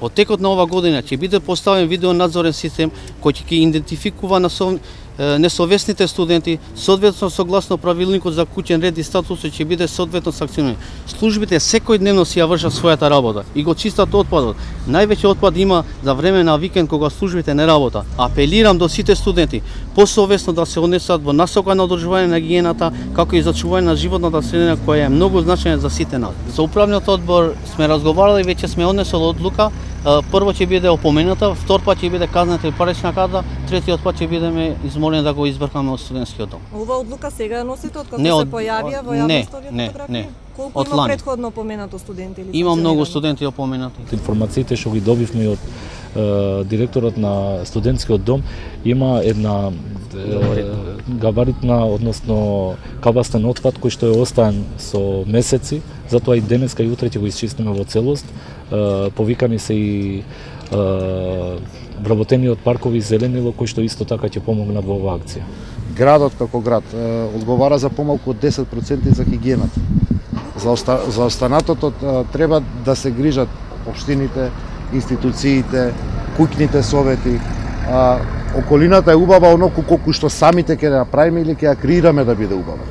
Во текот на ова година ќе биде поставен видеонадзорен систем кој ќе идентификува несовесните студенти, соодветно согласно правилникот за куќен ред и статусот ќе биде соодветно санкциониран. Службите секојдневно си ја вршат својата работа и го чистат отпадот. Највеќе отпад има за време на викенд кога службите не работат. Апелирам до сите студенти посовесно да се однесат во насока на одржување на гигиената, како и зачување на животната средина која е многу значајна за сите нас. За управниот одбор сме разговарали, веќе сме однесол одлука. Прво ќе биде опомената, втор пат ќе биде казната и парична казна, третиот пат ќе бидеме измолени да го избркаме од студентскиот дом. Ова одлука сега носите од како се појавија во јавноста овие фотографии? Не. Колку има претходно опоменато студенти или Има многу студенти опоменати. Информациите што ги добивме од директорот на студентскиот дом има една габаритна, односно кабастен отпад кој што е оставен со месеци, затоа и денеска и утре ќе го исчистиме во целост. Повикани се и вработениот паркови зеленило кој што исто така ќе помогнат во оваа акција. Градот како град одговара за помалку од 10% за хигиената. За останатото треба да се грижат општините, институциите, куќните совети. Околината е убава оноку колку што самите ќе направиме или ќе ја креираме да биде убава.